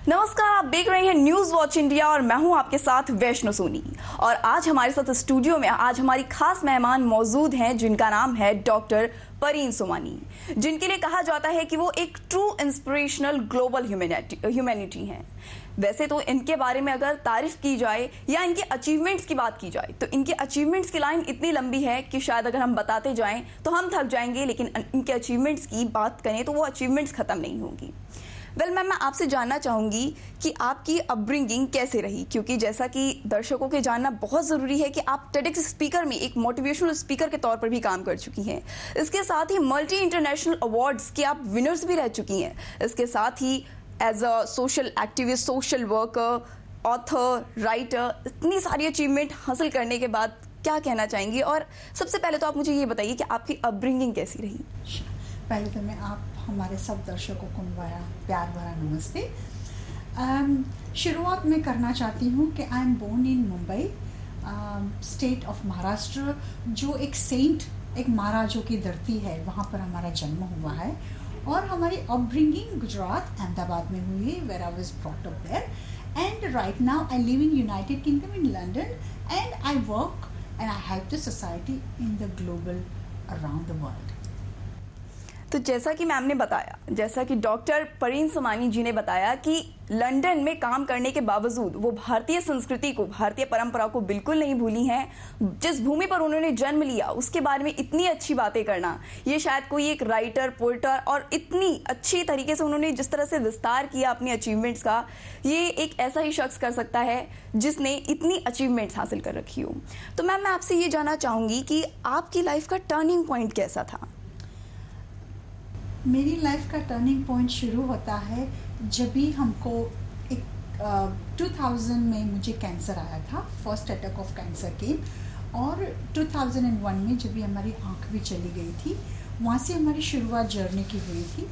नमस्कार, आप देख रहे हैं न्यूज वॉच इंडिया और मैं हूं आपके साथ वैष्णो सोनी। और आज हमारे साथ स्टूडियो में हमारी खास मेहमान मौजूद हैं जिनका नाम है डॉक्टर परीन सोमानी, जिनके लिए कहा जाता है कि वो एक ट्रू इंस्पिरेशनल ग्लोबल ह्यूमैनिटी हैं। वैसे तो इनके बारे में अगर तारीफ की जाए या इनके अचीवमेंट्स की बात की जाए तो इनके अचीवमेंट्स की लाइन इतनी लंबी है कि शायद अगर हम बताते जाएं तो हम थक जाएंगे, लेकिन इनके अचीवमेंट्स की बात करें तो वो अचीवमेंट्स खत्म नहीं होंगी। मैम, मैं आपसे जानना चाहूँगी कि आपकी अपब्रिंगिंग कैसे रही, क्योंकि जैसा कि दर्शकों के जानना बहुत ज़रूरी है कि आप टेडेक्स स्पीकर में एक मोटिवेशनल स्पीकर के तौर पर भी काम कर चुकी हैं। इसके साथ ही मल्टी इंटरनेशनल अवार्ड्स के आप विनर्स भी रह चुकी हैं। इसके साथ ही as a social activist, social worker, author, writer, इतनी सारी अचीवमेंट हासिल करने के बाद क्या कहना चाहेंगी? और सबसे पहले तो आप मुझे ये बताइए कि आपकी अपब्रिंगिंग कैसी रही? पहले तो मैं आप हमारे सब दर्शकों को मेरा प्यार भरा नमस्ते। शुरुआत में करना चाहती हूँ कि I am born in Mumbai, state of Maharashtra, जो एक सेंट, एक महाराजों की धरती है, वहाँ पर हमारा जन्म हुआ है। और हमारी अपब्रिंगिंग गुजरात, अहमदाबाद में हुई है, where I was brought up there. And right now I live in United Kingdom in London and I work and I help the society in the global around the world. तो जैसा कि ma'am ने बताया, जैसा कि doctor परीन सोमानी जी ने बताया कि लंदन में काम करने के बावजूद वो भारतीय संस्कृति को, भारतीय परंपरा को बिल्कुल नहीं भूली हैं। जिस भूमि पर उन्होंने जन्म लिया उसके बारे में इतनी अच्छी बातें करना, ये शायद कोई एक राइटर, पोएटर, और इतनी अच्छी तरीके से उन्होंने जिस तरह से विस्तार किया अपनी अचीवमेंट्स का, ये एक ऐसा ही शख्स कर सकता है जिसने इतनी अचीवमेंट्स हासिल कर रखी हो। तो मैम, मैं आपसे ये जानना चाहूँगी कि आपकी लाइफ का टर्निंग पॉइंट कैसा था? मेरी लाइफ का टर्निंग पॉइंट शुरू होता है जब भी हमको एक 2000 में मुझे कैंसर आया था, फर्स्ट अटैक ऑफ कैंसर केम। और 2001 में जब भी हमारी आँख भी चली गई थी, वहाँ से हमारी शुरुआत जर्नी की हुई थी।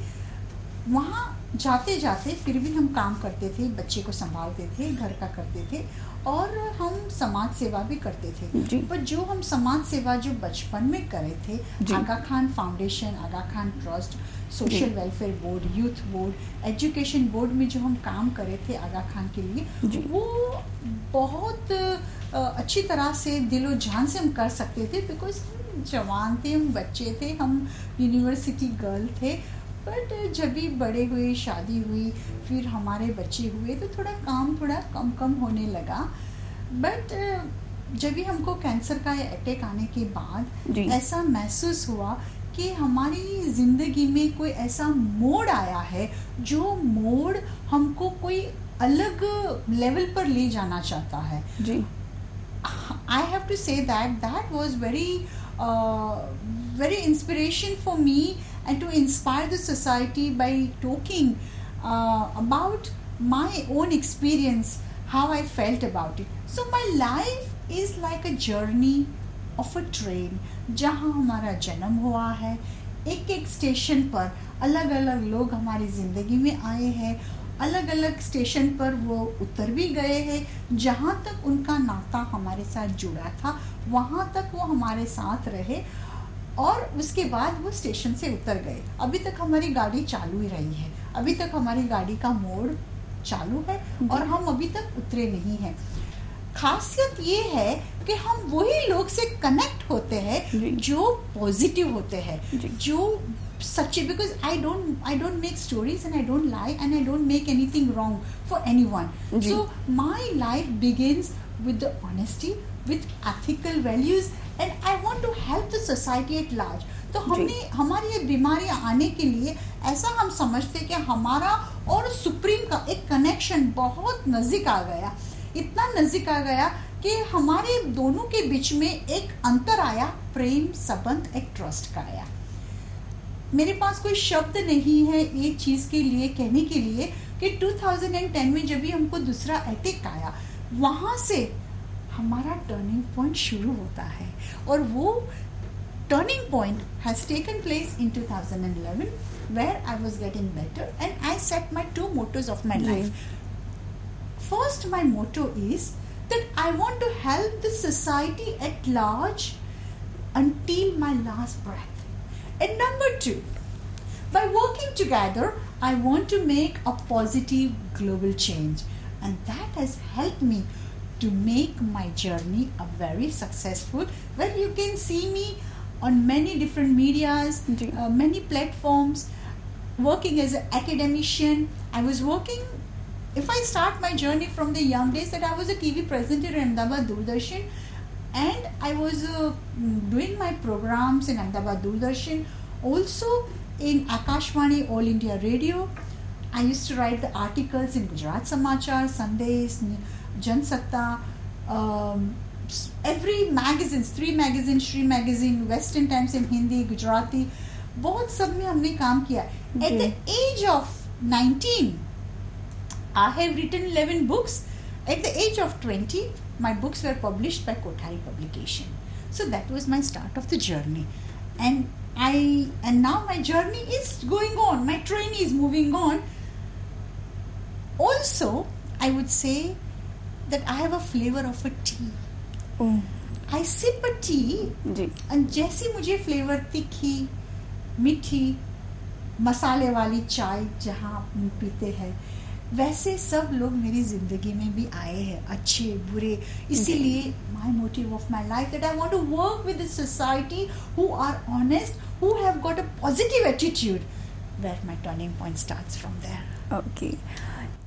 वहाँ जाते जाते फिर भी हम काम करते थे, बच्चे को संभालते थे, घर का करते थे और हम समाज सेवा भी करते थे। पर जो हम समाज सेवा जो बचपन में करे थे, Aga Khan foundation, Aga Khan trust, social welfare board, youth board, education board में जो हम काम करे थे आगा खान के लिए, वो बहुत अच्छी तरह से दिलो जान से हम कर सकते थे, बिकॉज हम जवान थे, हम बच्चे थे, हम यूनिवर्सिटी गर्ल थे। बट जब भी बड़े हुए, शादी हुई, फिर हमारे बच्चे हुए, तो थोड़ा काम थोड़ा कम कम होने लगा। बट जब भी हमको कैंसर का अटैक आने के बाद ऐसा महसूस हुआ कि हमारी ज़िंदगी में कोई ऐसा मोड़ आया है, जो मोड़ हमको कोई अलग लेवल पर ले जाना चाहता है। जी, I have to say that was very inspiration for me and to inspire the society by talking about my own experience, how I felt about it. So my life is like a journey of a train, जहाँ हमारा जन्म हुआ है, एक एक station पर अलग अलग लोग हमारी ज़िंदगी में आए हैं, अलग अलग स्टेशन पर वो उतर भी गए हैं। जहाँ तक उनका नाता हमारे साथ जुड़ा था, वहाँ तक वो हमारे साथ रहे और उसके बाद वो स्टेशन से उतर गए। अभी तक हमारी गाड़ी चालू ही रही है, अभी तक हमारी गाड़ी का मोड़ चालू है और हम अभी तक उतरे नहीं हैं। खासियत ये है कि हम वही लोग से कनेक्ट होते हैं जो पॉजिटिव होते हैं, जो सच्चे, because I don't make stories and I don't lie and I don't make anything wrong for anyone. So my life begins with the honesty, with ethical values and I want to help the society at large. तो हमने हमारी ये बीमारियां आने के लिए ऐसा हम समझते कि हमारा और सुप्रीम का एक कनेक्शन बहुत नज़दीक आ गया, इतना नज़दीक आ गया कि हमारे दोनों के बीच में एक अंतर आया, प्रेम संबंध, एक ट्रस्ट का आया। मेरे पास कोई शब्द नहीं है एक चीज़ के लिए कहने के लिए कि 2010 में जब भी हमको दूसरा अटैक आया, वहाँ से हमारा टर्निंग पॉइंट शुरू होता है। और वो turning point has taken place in 2011 where I was getting better and I set my two mottos of my life. First, my motto is that I want to help the society at large until my last breath. And number two, By working together, I want to make a positive global change, and that has helped me to make my journey a very successful. Well, you can see me on many different medias, जी. many platforms, working as an academician. I was working, if I start my journey from the young days, that I was a TV presenter in Ahmedabad Doordarshan, and I was doing my programs in Ahmedabad Doordarshan, also in Akashvani All India Radio. I used to write the articles in Gujarat Samachar, Sandesh, Jansakta, every magazines, 3 magazines, Shri magazine, Western Times in Hindi, Gujarati, बहुत सब में हमने काम किया. At the age of 19, I have written 11 books. At the age of 20, my books were published by Kothari Publication. So that was my start of the journey. And now my journey is going on. My train is moving on. Also, I would say that I have a flavor of a tea. Oh, I sip a tea, ji. and जैसी मुझे flavour तीखी, मीठी, मसाले वाली चाय जहाँ हम पीते हैं, वैसे सब लोग मेरी जिंदगी में भी आए हैं, अच्छे बुरे. इसीलिए my motive of my life that I want to work with the society who are honest, who have got a positive attitude, where my turning point starts from there. Okay.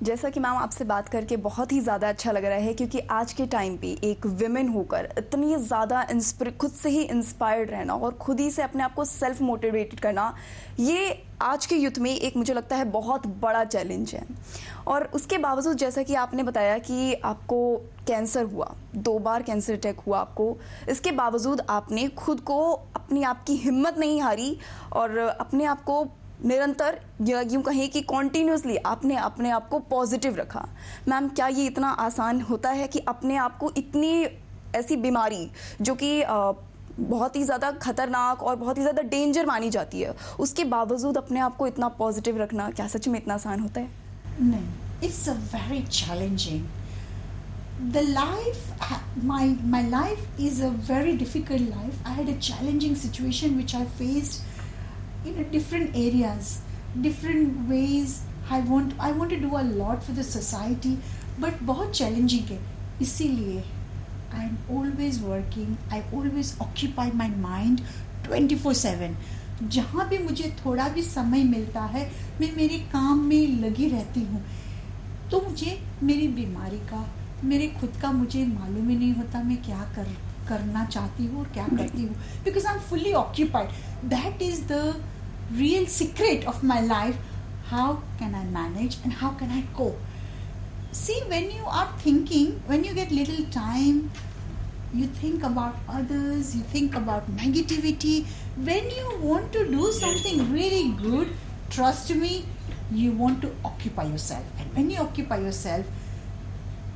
जैसा कि मैम आपसे बात करके बहुत ही ज़्यादा अच्छा लग रहा है, क्योंकि आज के टाइम पे एक विमेन होकर इतनी ज़्यादा खुद से ही इंस्पायर्ड रहना और खुद ही से अपने आप को सेल्फ मोटिवेटेड करना, ये आज के युथ में एक मुझे लगता है बहुत बड़ा चैलेंज है. और उसके बावजूद जैसा कि आपने बताया कि आपको कैंसर हुआ, 2 बार कैंसर अटैक हुआ आपको, इसके बावजूद आपने खुद को, अपनी आपकी हिम्मत नहीं हारी और अपने आप को निरंतर, या यूँ कहें कि कॉन्टीन्यूसली आपने अपने आप को पॉजिटिव रखा. मैम, क्या ये इतना आसान होता है कि अपने आप को इतनी ऐसी बीमारी जो कि बहुत ही ज़्यादा खतरनाक और बहुत ही ज़्यादा डेंजर मानी जाती है, उसके बावजूद अपने आप को इतना पॉजिटिव रखना, क्या सच में इतना आसान होता है? नहीं, it's a very challenging. The life, my life is a very difficult life. I had a challenging situation which I faced in different areas, different ways. I want to do a lot for the society, but बहुत challenging है. इसीलिए I am always working. I always occupy my mind 24/7. जहाँ भी मुझे थोड़ा भी समय मिलता है, मैं मेरे काम में लगी रहती हूँ. तो मुझे मेरी बीमारी का, मेरे खुद का मुझे मालूम ही नहीं होता मैं क्या करना चाहती हूँ और क्या करती हूँ, because I'm fully occupied. That is the real secret of my life. How can I manage and how can I cope? See, when you are thinking, when you get little time, you think about others, you think about negativity. When you want to do something really good, trust me, you want to occupy yourself. And when you occupy yourself,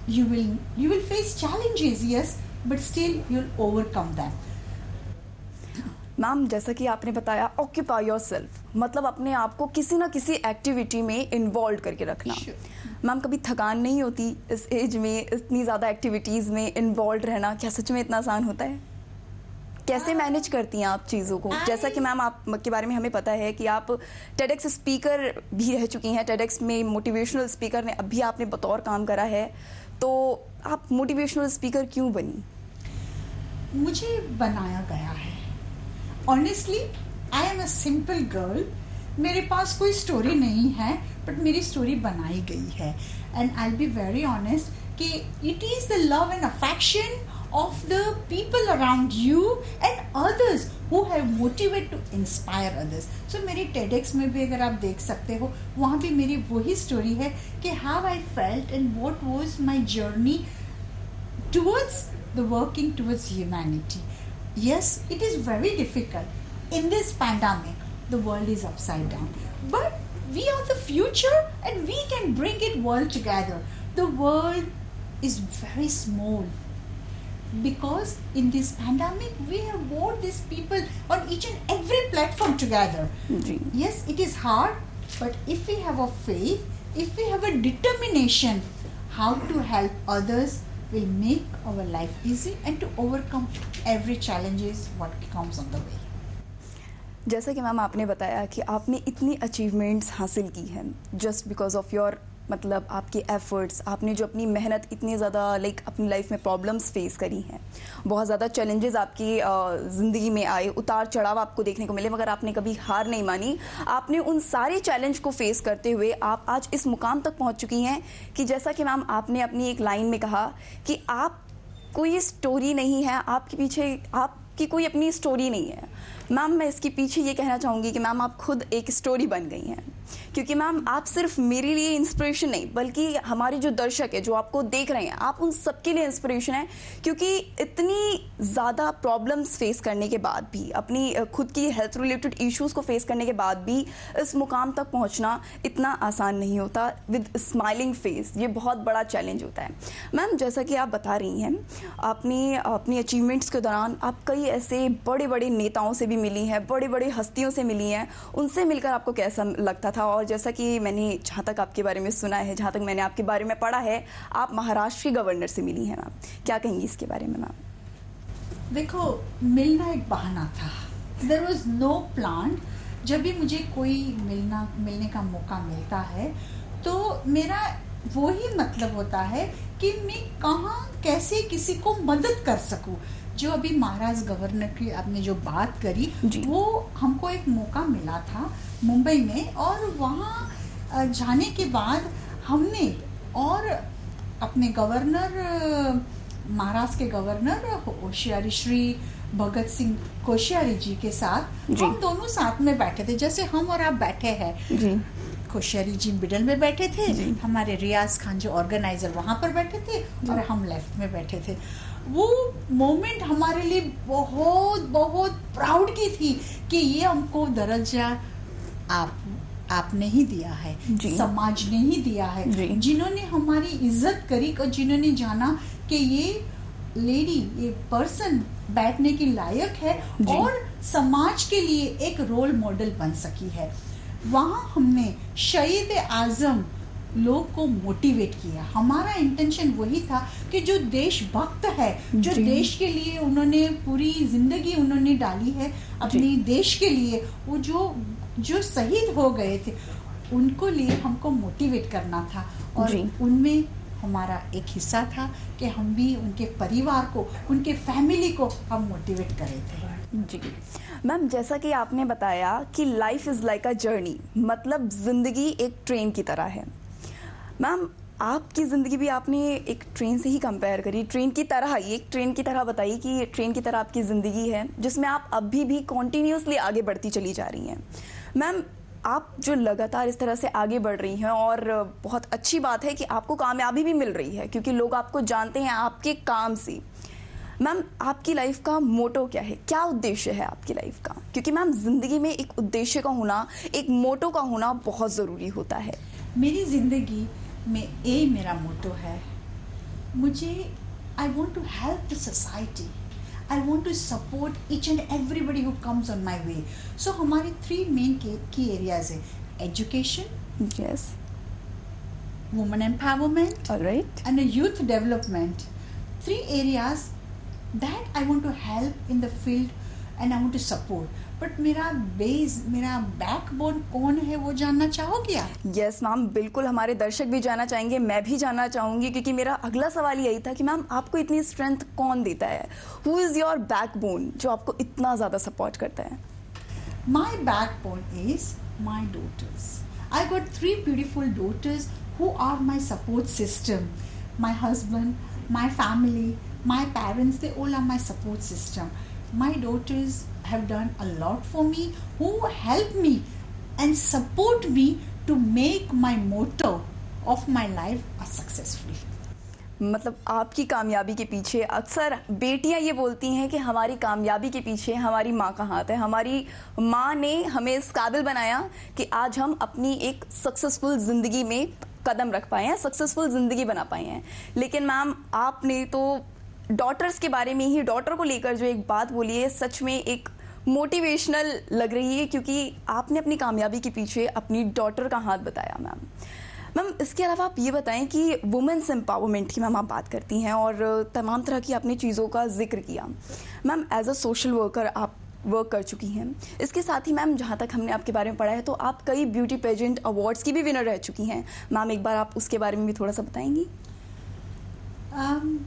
you will face challenges, yes, but still you'll overcome them. Ma'am, जैसा कि आपने बताया, occupy your self, मतलब अपने आप को किसी ना किसी एक्टिविटी में इन्वॉल्व करके रखना. Sure. मैम, कभी थकान नहीं होती इस एज में इतनी ज़्यादा एक्टिविटीज़ में इन्वॉल्व रहना? क्या सच में इतना आसान होता है? कैसे मैनेज करती हैं आप चीज़ों को? जैसा कि मैम आप के बारे में हमें पता है कि आप टेडेक्स स्पीकर भी रह चुकी हैं, टेडेक्स में मोटिवेशनल स्पीकर ने अभी आपने बतौर काम करा है, तो आप मोटिवेशनल स्पीकर क्यों बनी? मुझे बनाया गया है. Honestly, I am a simple girl. मेरे पास कोई स्टोरी नहीं है, बट मेरी स्टोरी बनाई गई है. And I'll be very honest कि it is the love and affection of the people around you and others who have motivated to inspire others. So मेरी TEDx में भी अगर आप देख सकते हो, वहाँ भी मेरी वही स्टोरी है कि how I felt and what was my journey towards the working towards humanity. Yes, it is very difficult. In this pandemic, the world is upside down. But we are the future and we can bring it world together. The world is very small. Because in this pandemic, we have brought these people on each and every platform together. Ji. Yes, it is hard, but if we have a faith, if we have a determination how to help others, will make our life easy and to overcome every challenges what comes on the way. जैसा कि ma'am आपने बताया कि आपने इतनी achievements हासिल की हैं जस्ट बिकॉज ऑफ योर मतलब आपके एफर्ट्स, आपने जो अपनी मेहनत इतनी ज़्यादा अपनी लाइफ में प्रॉब्लम्स फेस करी हैं, बहुत ज़्यादा चैलेंजेस आपकी ज़िंदगी में आए, उतार चढ़ाव आपको देखने को मिले, मगर आपने कभी हार नहीं मानी। आपने उन सारे चैलेंज को फेस करते हुए आप आज इस मुकाम तक पहुंच चुकी हैं कि जैसा कि मैम आपने अपनी एक लाइन में कहा कि आप कोई स्टोरी नहीं है, आपके पीछे आपकी कोई अपनी स्टोरी नहीं है। मैम मैं इसके पीछे ये कहना चाहूँगी कि मैम आप खुद एक स्टोरी बन गई हैं, क्योंकि मैम आप सिर्फ मेरे लिए इंस्पिरेशन नहीं बल्कि हमारे जो दर्शक है जो आपको देख रहे हैं आप उन सबके लिए इंस्पिरेशन है, क्योंकि इतनी ज़्यादा प्रॉब्लम्स फेस करने के बाद भी, अपनी खुद की हेल्थ रिलेटेड इश्यूज़ को फेस करने के बाद भी इस मुकाम तक पहुंचना इतना आसान नहीं होता विद स्माइलिंग फेस। ये बहुत बड़ा चैलेंज होता है। मैम जैसा कि आप बता रही हैं आपने अपनी अचीवमेंट्स के दौरान आप कई ऐसे बड़े बड़े नेताओं से भी मिली हैं, बड़े बड़े हस्तियों से मिली हैं, उनसे मिलकर आपको कैसा लगता था? और जैसा कि मैंने जहाँ तक आपके बारे में सुना है, जहाँ तक मैंने आपके बारे में पढ़ा है, आप महाराष्ट्र के गवर्नर से मिली हैं मैम, क्या कहेंगी इसके बारे में मैम? देखो, मिलना एक बहाना था, देयर वाज नो प्लान। जब भी मुझे कोई मिलने का मौका मिलता है तो मेरा वही मतलब होता है कि मैं कहाँ कैसे किसी को मदद कर सकूं। जो अभी महाराष्ट्र गवर्नर की आपने जो बात करी, वो हमको एक मौका मिला था मुंबई में, और वहाँ जाने के बाद हमने और अपने गवर्नर, महाराष्ट्र के गवर्नर होशियारी श्री भगत सिंह कोश्यारी जी के साथ हम दोनों साथ में बैठे थे, जैसे हम और आप बैठे हैं। कोश्यारी जी मिडल में बैठे थे, हमारे रियाज खान जो ऑर्गेनाइजर वहाँ पर बैठे थे, और हम लेफ्ट में बैठे थे। वो मोमेंट हमारे लिए बहुत बहुत प्राउड की थी कि ये हमको दर्जा आपने ही दिया है, समाज ने ही दिया है, जिन्होंने हमारी इज्जत करी और जिन्होंने जाना कि ये लेडी, ये पर्सन बैठने की लायक है और समाज के लिए एक रोल मॉडल बन सकी है। वहाँ हमने शहीद आजम लोग को मोटिवेट किया। हमारा इंटेंशन वही था कि जो देशभक्त है, जो देश के लिए उन्होंने पूरी जिंदगी उन्होंने डाली है अपनी देश के लिए, वो जो शहीद हो गए थे उनको लिए हमको मोटिवेट करना था, और उनमें हमारा एक हिस्सा था कि हम भी उनके परिवार को, उनके फैमिली को हम मोटिवेट करे थे। जी मैम, जैसा कि आपने बताया कि life is like a journey, मतलब ज़िंदगी एक ट्रेन की तरह है। मैम आपकी ज़िंदगी भी आपने एक ट्रेन से ही कंपेयर करी, ट्रेन की तरह ही, एक ट्रेन की तरह बताइए कि ट्रेन की तरह आपकी ज़िंदगी है जिसमें आप अभी भी कॉन्टीन्यूसली आगे बढ़ती चली जा रही हैं। मैम आप जो लगातार इस तरह से आगे बढ़ रही हैं, और बहुत अच्छी बात है कि आपको कामयाबी भी मिल रही है क्योंकि लोग आपको जानते हैं आपके काम से। मैम आपकी लाइफ का मोटो क्या है, क्या उद्देश्य है आपकी लाइफ का? क्योंकि मैम ज़िंदगी में एक उद्देश्य का होना, एक मोटो का होना बहुत ज़रूरी होता है। मेरी ज़िंदगी में मेरा मोटो है, मुझे I want to help the society, I want to support each and everybody who comes on my way. So हमारी 3 मेन की एरियाज है, education, yes, women empowerment, alright, and youth development. 3 areas that I want to help in the field and I want to support. But मेरा base, मेरा backbone कौन है वो जानना चाहोगे आप? यस मैम, बिल्कुल, हमारे दर्शक भी जानना चाहेंगे, मैं भी जानना चाहूँगी, क्योंकि मेरा अगला सवाल यही था कि मैम आपको इतनी स्ट्रेंथ कौन देता है? हु इज़ योर बैकबोन जो आपको इतना ज़्यादा सपोर्ट करता है? My backbone is my daughters. I got 3 beautiful daughters who are my support system. My husband, my family, my parents, they all are my support system. My daughters have done a lot for me, who help me and support me to make my motto of my life a successful. मतलब आपकी कामयाबी के पीछे अक्सर बेटियां ये बोलती हैं कि हमारी कामयाबी के पीछे हमारी माँ का हाथ है, हमारी माँ ने हमें इस काबिल बनाया कि आज हम अपनी एक सक्सेसफुल ज़िंदगी में कदम रख पाए हैं, सक्सेसफुल ज़िंदगी बना पाए हैं। लेकिन मैम आपने तो डॉटर्स के बारे में ही, डॉटर को लेकर जो एक बात बोली है, सच में एक मोटिवेशनल लग रही है, क्योंकि आपने अपनी कामयाबी के पीछे अपनी डॉटर का हाथ बताया। मैम इसके अलावा आप ये बताएं कि वुमेन्स एम्पावरमेंट की मैम आप बात करती हैं और तमाम तरह की आपने चीज़ों का जिक्र किया। Ma'am as a social worker आप वर्क कर चुकी हैं। इसके साथ ही मैम जहाँ तक हमने आपके बारे में पढ़ा है तो आप कई ब्यूटी पेजेंट अवार्ड्स की भी विनर रह चुकी हैं। मैम एक बार आप उसके बारे में भी थोड़ा सा बताएंगी?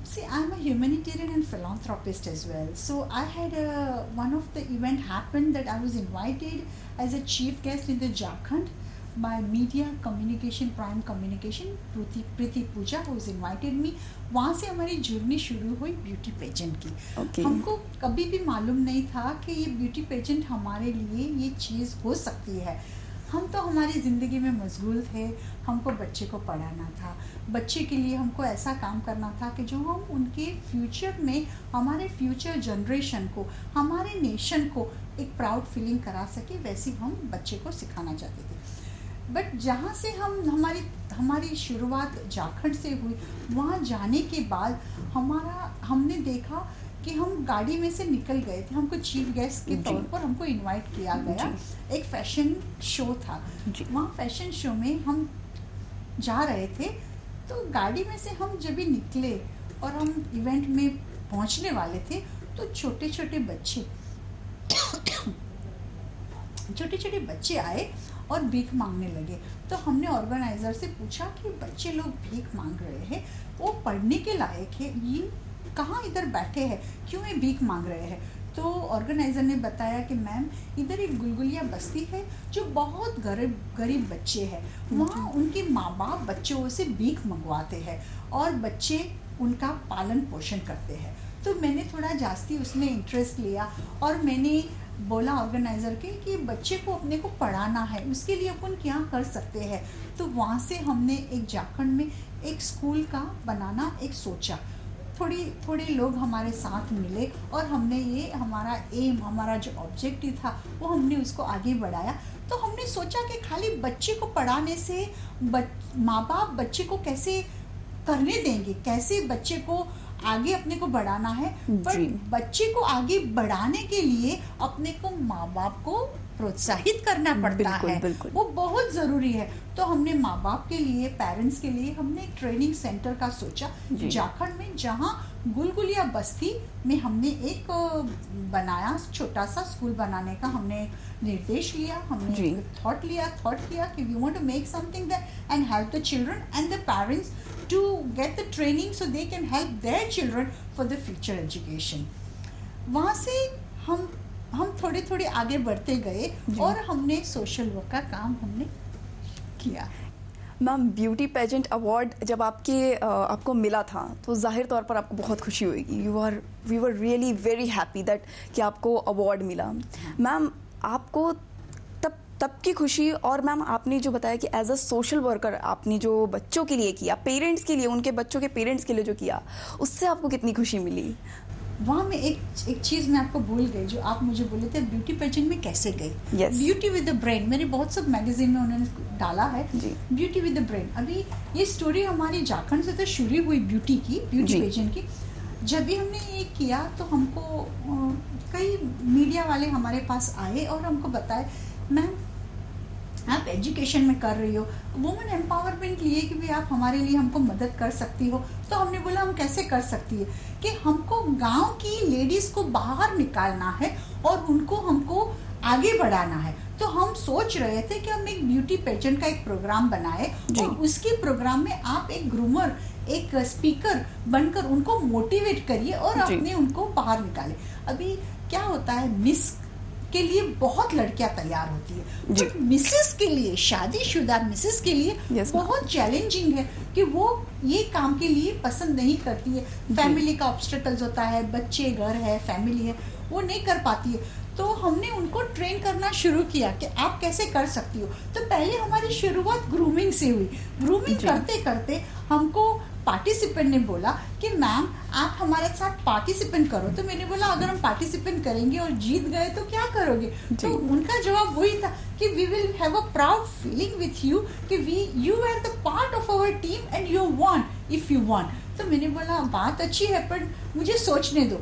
See, I'm a humanitarian and philanthropist as well. So I had one of the event happened that I was invited as a chief guest in the Jharkhand by media communication, prime communication, Priti Pooja who's invited me. वहाँ से हमारी journey शुरू हुई beauty pageant की। Okay. हमको कभी भी मालूम नहीं था कि ये ब्यूटी पेजेंट हमारे लिए ये चीज़ हो सकती है। हम तो हमारी ज़िंदगी में मशगूल थे, हमको बच्चे को पढ़ाना था, बच्चे के लिए हमको ऐसा काम करना था कि जो हम उनके फ्यूचर में हमारे फ्यूचर जनरेशन को, हमारे नेशन को एक प्राउड फीलिंग करा सके, वैसे हम बच्चे को सिखाना चाहते थे। बट जहाँ से हमारी शुरुआत झारखंड से हुई, वहाँ जाने के बाद हमने देखा कि हम गाड़ी में से निकल गए थे। हमको चीफ गेस्ट के तौर पर हमको इनवाइट किया गया। एक फैशन शो था, वहाँ फैशन शो में हम जा रहे थे, तो गाड़ी में से हम जब भी निकले और हम इवेंट में पहुँचने वाले थे तो छोटे छोटे बच्चे आए और भीख मांगने लगे। तो हमने ऑर्गेनाइजर से पूछा कि बच्चे लोग भीख मांग रहे हैं, वो पढ़ने के लायक है, ये कहाँ इधर बैठे हैं, क्यों ये भीख मांग रहे हैं? तो ऑर्गेनाइजर ने बताया कि मैम इधर एक गुलगुलिया बस्ती है जो बहुत गरीब बच्चे हैं, वहाँ उनके माँ बाप बच्चों से भीख मंगवाते हैं और बच्चे उनका पालन पोषण करते हैं। तो मैंने थोड़ा जास्ती उसमें इंटरेस्ट लिया और मैंने बोला ऑर्गेनाइजर के कि बच्चे को अपने को पढ़ाना है, उसके लिए अपन क्या कर सकते हैं। तो वहाँ से हमने एक झारखंड में एक स्कूल का बनाना एक सोचा। थोड़े लोग हमारे साथ मिले और हमने ये हमारा एम, हमारा जो ऑब्जेक्टिव था वो हमने उसको आगे बढ़ाया। तो हमने सोचा कि खाली बच्चे को पढ़ाने से माँ बाप बच्चे को कैसे करने देंगे, कैसे बच्चे को आगे अपने को बढ़ाना है, पर बच्चे को आगे बढ़ाने के लिए अपने को माँ बाप को प्रोत्साहित करना पड़ता है, वो बहुत ज़रूरी है। तो हमने माँ बाप के लिए, पेरेंट्स के लिए हमने एक ट्रेनिंग सेंटर का सोचा झारखंड में, जहाँ गुलगुलिया बस्ती में हमने एक बनाया, छोटा सा स्कूल बनाने का हमने निर्देश लिया, हमने थॉट किया कि we want to make something that and help the children and the parents to get the training so they can help their children for the future education। वहाँ से हम थोड़े आगे बढ़ते गए और हमने सोशल वर्क का काम हमने किया। मैम ब्यूटी पेजेंट अवार्ड जब आपको मिला था तो जाहिर तौर पर आपको बहुत खुशी होगी। We were really very happy that कि आपको अवार्ड मिला। मैम आपको तब की खुशी, और मैम आपने जो बताया कि एज अ सोशल वर्कर आपने जो बच्चों के लिए किया, पेरेंट्स के लिए, उनके बच्चों के पेरेंट्स के लिए जो किया, उससे आपको कितनी खुशी मिली? वहाँ में एक चीज़ मैं आपको भूल गई, जो आप मुझे बोले थे ब्यूटी पेजेंट में कैसे गई। ब्यूटी विद द ब्रेन, मेरे बहुत सब मैगजीन में उन्होंने डाला है ब्यूटी विद द ब्रेन। अभी ये स्टोरी हमारी झारखंड से तो शुरू हुई ब्यूटी पेजेंट की। जब भी हमने ये किया तो हमको कई मीडिया वाले हमारे पास आए और हमको बताए, मैम आप एजुकेशन में कर रही हो, वुमेन एम्पावरमेंट लिए कि भी आप हमारे लिए हमको मदद कर सकती हो। तो हमने बोला हम कैसे कर सकती है, कि हमको गांव की लेडीज़ को बाहर निकालना है और उनको हमको आगे बढ़ाना है। तो हम सोच रहे थे कि हम एक ब्यूटी पेजेंट का एक प्रोग्राम बनाए और उसके प्रोग्राम में आप एक ग्रूमर, एक स्पीकर बनकर उनको मोटिवेट करिए और अपने उनको बाहर निकाले। अभी क्या होता है, मिस के लिए बहुत लड़कियां तैयार होती है, बट मिसेस के लिए, शादीशुदा मिसेस के लिए बहुत चैलेंजिंग है कि वो ये काम के लिए पसंद नहीं करती है। फैमिली का ऑब्स्टेकल्स होता है, बच्चे, घर है, फैमिली है, वो नहीं कर पाती है। तो हमने उनको ट्रेन करना शुरू किया कि आप कैसे कर सकती हो। तो पहले हमारी शुरुआत ग्रूमिंग से हुई। ग्रूमिंग करते करते हमको पार्टिसिपेंट ने बोला कि मैम आप हमारे साथ पार्टिसिपेंट करो। तो मैंने बोला अगर हम पार्टिसिपेंट करेंगे और जीत गए तो क्या करोगे? तो उनका जवाब वही था कि we will have a proud feeling with you, कि you are the part of our team and you won if you won. तो मैंने बोला बात अच्छी है, पर मुझे सोचने दो।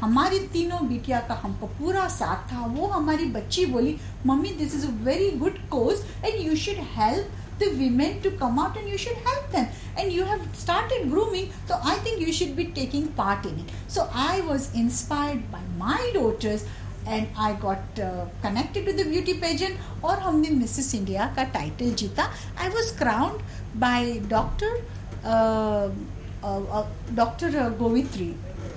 हमारी तीनों बिटिया का हमको पूरा साथ था। वो हमारी बच्ची बोली, mummy this is a very good cause and you should help the women to come out and you should help them. And you have started grooming, so I think you should be taking part in it. So I was inspired by my daughters and I got connected to the beauty pageant और हमने Mrs India का title जीता. I was crowned by doctor Govitri.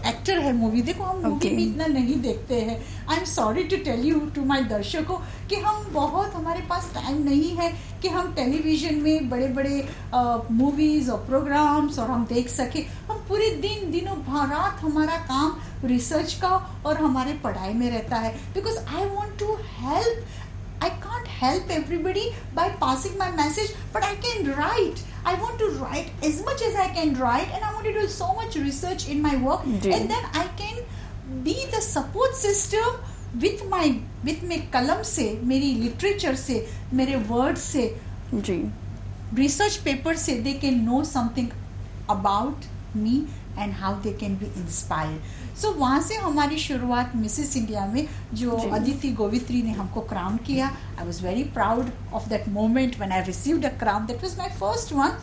Actor है movie, देखो हम movie भी इतना नहीं देखते हैं. I am sorry to tell you to my दर्शकों कि हम बहुत, हमारे पास टाइम नहीं है कि हम टेलीविजन में बड़े बड़े मूवीज और प्रोग्राम्स और हम देख सके. हम पूरे दिनों रात हमारा काम रिसर्च का और हमारे पढ़ाई में रहता है. Because I want to help. I can't help everybody by passing my message, but I can write. I want to write as much as I can write, and I want to do so much research in my work, and then I can be the support system with my कलम से, मेरी literature से, मेरे words से, research paper से, they can know something about me and how they can be inspired. So वहाँ से हमारी शुरुआत मिसेस इंडिया में जो अदिति गोवित्री ने हमको क्राउन किया. I was very proud of that moment when I received a crown. That was my first one.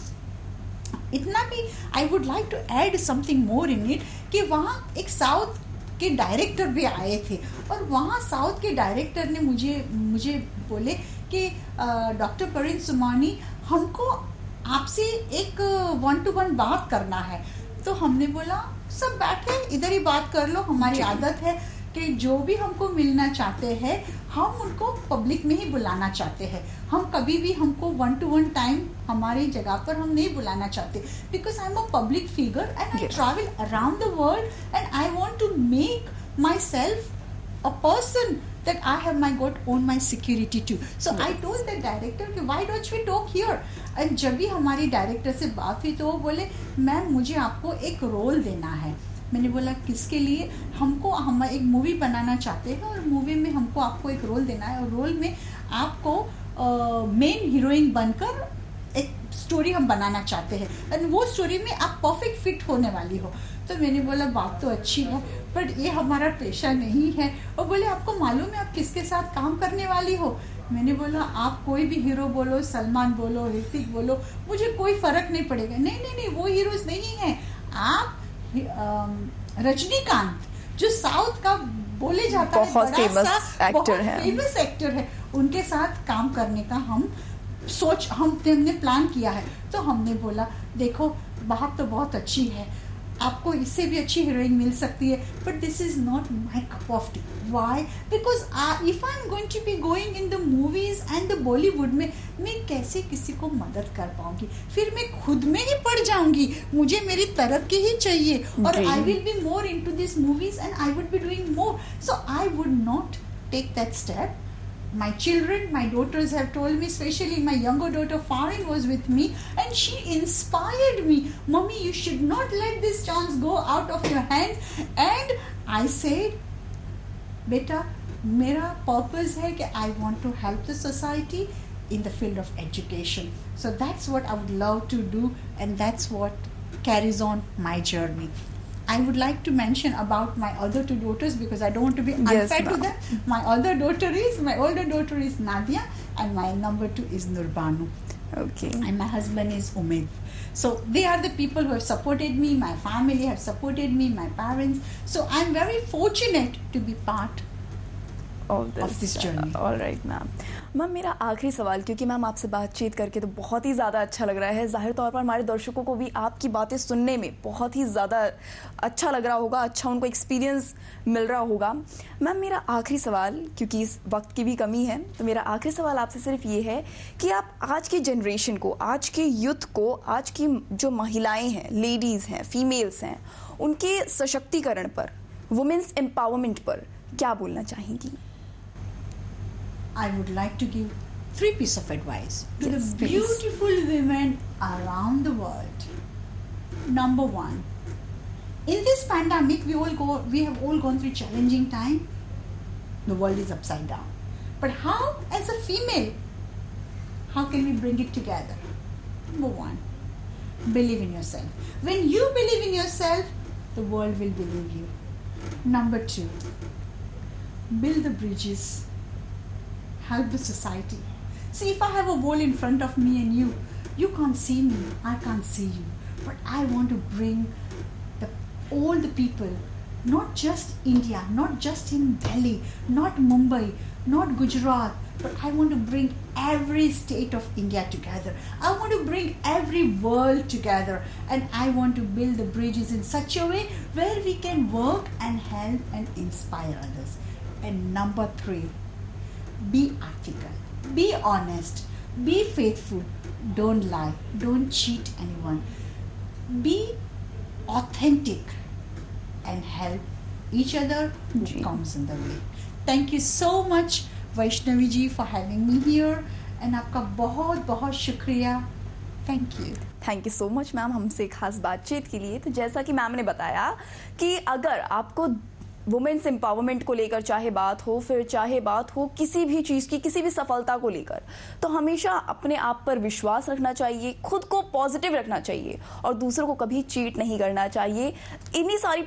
इतना भी I would like to add something more in it कि वहाँ एक साउथ के डायरेक्टर भी आए थे और वहाँ साउथ के डायरेक्टर ने मुझे बोले कि डॉक्टर परीन सुमानी, हमको आपसे एक 1-to-1 बात करना है. तो हमने बोला सब बैठे इधर ही बात कर लो. हमारी आदत है कि जो भी हमको मिलना चाहते हैं हम उनको पब्लिक में ही बुलाना चाहते हैं. हम कभी भी हमको 1-to-1 टाइम हमारी जगह पर हम नहीं बुलाना चाहते. Because I am a public figure and I travel around the world and I want to make myself a person that I have own my security too. So I told the director कि why don't we talk here? And जब भी हमारी director से बात हुई तो वो बोले मैम मुझे आपको एक रोल देना है. मैंने बोला किसके लिए? हम एक मूवी बनाना चाहते हैं और मूवी में हमको आपको एक रोल देना है और रोल में आपको मेन हीरोइन बनकर एक स्टोरी हम बनाना चाहते हैं एंड वो स्टोरी में आप परफेक्ट फिट होने वाली हो. तो मैंने बोला बात तो अच्छी है बट ये हमारा पेशा नहीं है. और बोले आपको मालूम है आप किसके साथ काम करने वाली हो? मैंने बोला आप कोई भी हीरो बोलो, सलमान बोलो, ऋतिक बोलो, मुझे कोई फर्क नहीं पड़ेगा. नहीं वो हीरोज नहीं है. आप रजनीकांत जो साउथ का बोले जाता है बहुत फेमस एक्टर है, उनके साथ काम करने का हमने प्लान किया है. तो हमने बोला देखो बात तो बहुत अच्छी है, आपको इससे भी अच्छी हीरोइन मिल सकती है but this is not my cup of tea. Why? Because if I am going to be going in the movies and the Bollywood में मैं कैसे किसी को मदद कर पाऊंगी? फिर मैं खुद में ही पड़ जाऊंगी. मुझे मेरी तरफ की ही चाहिए और I will be more into this movies and I would be doing more. So I would not take that step. My children, my daughters have told me, especially my younger daughter Farin was with me and she inspired me. Mommy, you should not let this chance go out of your hands. And I said, beta, मेरा purpose है कि I want to help the society in the field of education. So that's what I would love to do and that's what carries on my journey. I would like to mention about my other two daughters because I don't want to be unfair to them. My older daughter is Nadia and my number 2 is Nurbanu. Okay. And my husband is Umed. So they are the people who have supported me. My family have supported me, my parents. So I'm very fortunate to be part of this journey. All right, ma'am. Ma'am मेरा आखिरी सवाल, क्योंकि ma'am आपसे बातचीत करके तो बहुत ही ज़्यादा अच्छा लग रहा है, ज़ाहिर तौर पर हमारे दर्शकों को भी आपकी बातें सुनने में बहुत ही ज़्यादा अच्छा लग रहा होगा, अच्छा उनको एक्सपीरियंस मिल रहा होगा. मैम मेरा आखिरी सवाल, क्योंकि इस वक्त की भी कमी है, तो मेरा आखिरी सवाल आपसे सिर्फ ये है कि आप आज की जनरेशन को, आज के यूथ को, आज की जो महिलाएँ हैं, लेडीज़ हैं, फीमेल्स हैं, उनके सशक्तिकरण पर, वुमेन्स एम्पावरमेंट पर क्या बोलना चाहेंगी? I would like to give 3 pieces of advice to the beautiful women around the world. Number 1, in this pandemic, we have all gone through challenging time. The world is upside down. But how, as a female, how can we bring it together? Number 1, believe in yourself. When you believe in yourself, the world will believe you. Number 2, build the bridges. Help the society. See, if I have a wall in front of me and you can't see me, I can't see you. But I want to bring all the people, not just India, not just in Delhi, not Mumbai, not Gujarat, but I want to bring every state of India together. I want to bring every world together, and I want to build the bridges in such a way where we can work and help and inspire others. And number 3, be ethical, be honest, be faithful, don't lie, don't cheat anyone, be authentic and help each other who ji. comes in the way. Thank you so much Vaishnavi ji for having me here, and आपका बहुत बहुत शुक्रिया. Thank you. Thank you so much ma'am हमसे खास बातचीत के लिए। तो जैसा कि मैम ने बताया कि अगर आपको वुमेन्स एम्पावरमेंट को लेकर चाहे बात हो, फिर चाहे बात हो किसी भी चीज़ की, किसी भी सफलता को लेकर, तो हमेशा अपने आप पर विश्वास रखना चाहिए, खुद को पॉजिटिव रखना चाहिए और दूसरों को कभी चीट नहीं करना चाहिए। इन्हीं सारी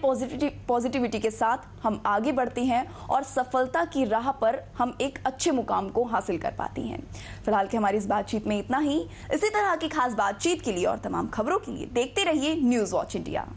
पॉजिटिविटी के साथ हम आगे बढ़ते हैं और सफलता की राह पर हम एक अच्छे मुकाम को हासिल कर पाती हैं। फिलहाल के हमारी इस बातचीत में इतना ही। इसी तरह की खास बातचीत के लिए और तमाम खबरों के लिए देखते रहिए न्यूज़ वॉच इंडिया।